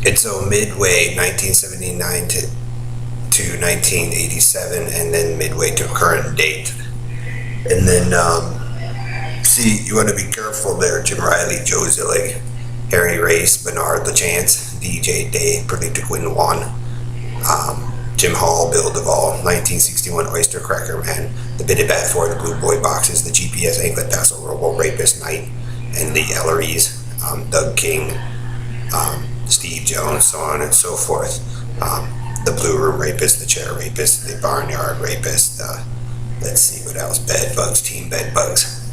And so midway 1979 to 1987, and then midway to current date. And then, see, you want to be careful there. Jim Riley, Joe Zillig, Harry Race, Bernard LaChance, DJ Dave, Perlita Quinn Juan, Jim Hall, Bill Duvall, 1961 Oyster Cracker Man, the Bitty Bat 4, the Blue Boy Boxes, the GPS Anklet Tassel Robo Rapist Knight, and the Elleries, Doug King, Steve Jones, so on and so forth. The Blue Room Rapist, the Chair Rapist, the Barnyard Rapist, let's see what else, Bed Bugs, Team Bed Bugs.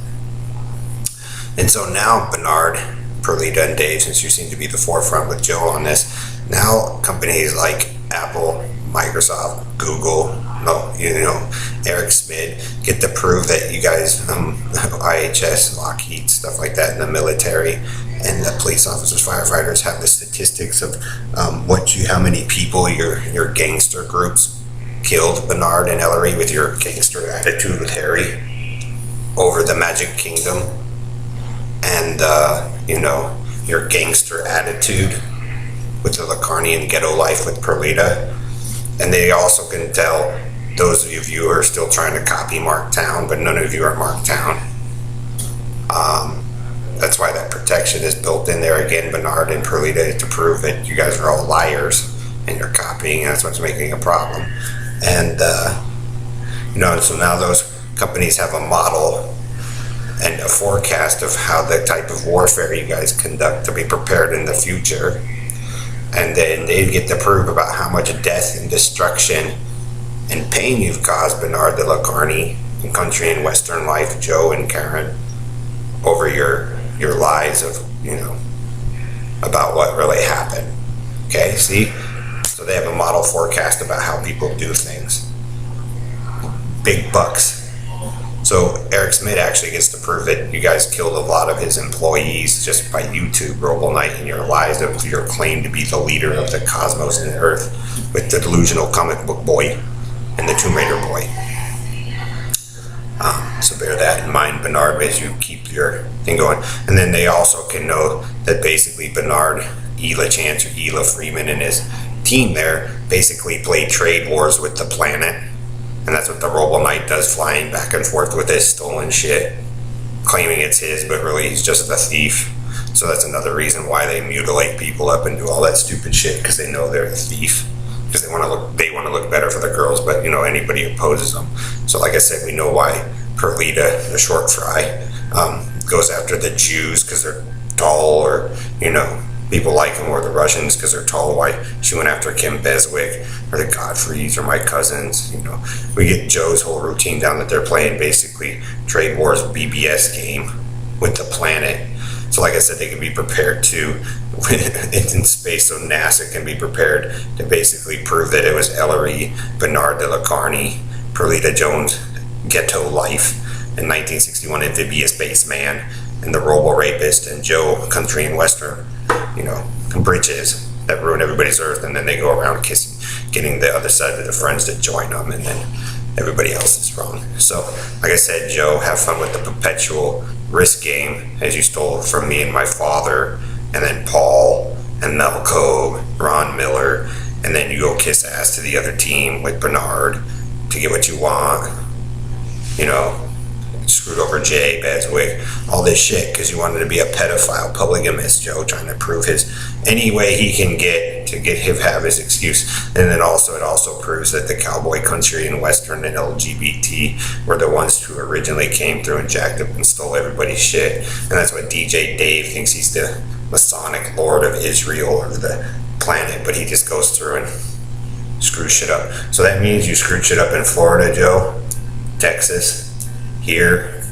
And so now Bernard, Perlita, and Dave, since you seem to be the forefront with Joe on this, now companies like Apple, Microsoft, Google, Eric Schmidt get to prove that you guys, IHS, Lockheed, stuff like that in the military, and the police officers, firefighters have the statistics of how many people your gangster groups killed, Bernard and Ellery, with your gangster attitude with Harry over the Magic Kingdom, and your gangster attitude with the Lacarnian ghetto life with Perlita. And they also can tell, those of you who are still trying to copy Marktown, but none of you are Marktown. That's why that protection is built in there again, Bernard and Perlita, to prove that you guys are all liars and you're copying, and that's what's making a problem. And, so now those companies have a model and a forecast of how the type of warfare you guys conduct to be prepared in the future. And then they get to prove about how much death and destruction and pain you've caused, Bernard de la Carney, in Country and Western Life, Joe and Karen, over your lies of, about what really happened. Okay, see? So they have a model forecast about how people do things. Big bucks. So Eric Schmidt actually gets to prove that you guys killed a lot of his employees just by YouTube, Robo Knight, and your lies of your claim to be the leader of the cosmos and the earth with the delusional comic book boy and the Tomb Raider boy. So bear that in mind, Bernard, as you keep your thing going. And then they also can know that basically Bernard, Ela Chance, or Ela Freeman and his team there basically play trade wars with the planet. And that's what the Robo Knight does, flying back and forth with his stolen shit, claiming it's his, but really he's just a thief. So that's another reason why they mutilate people up and do all that stupid shit, because they know they're a thief. Because they want to look better for the girls, but anybody opposes them. So like I said, we know why Perlita, the short fry, goes after the Jews because they're tall, or people like them, or the Russians because they're tall. Why she went after Kim Beswick or the Godfreys or my cousins. We get Joe's whole routine down that they're playing basically Trade Wars BBS game with the planet. So like I said, they can be prepared to in space, so NASA can be prepared to basically prove that it was Ellery, Bernard de la Carney, Perlita Jones, Ghetto Life, in 1961 Amphibious Spaceman, and the Robo Rapist, and Joe, Country and Western, bridges that ruin everybody's earth, and then they go around kissing, getting the other side of the friends to join them, and then everybody else is wrong. So, like I said, Joe, have fun with the perpetual risk game, as you stole from me and my father, and then Paul, and Melco, Ron Miller, and then you go kiss ass to the other team with Bernard to get what you want. Screwed over Jay Beswick, all this shit because you wanted to be a pedophile, polygamist, Joe, trying to prove any way he can get to have his excuse. And then it also proves that the cowboy, country, and western and LGBT were the ones who originally came through and jacked up and stole everybody's shit. And that's what DJ Dave thinks he's the Masonic Lord of Israel or the planet, but he just goes through and screws shit up. So that means you screwed shit up in Florida, Joe, Texas, here,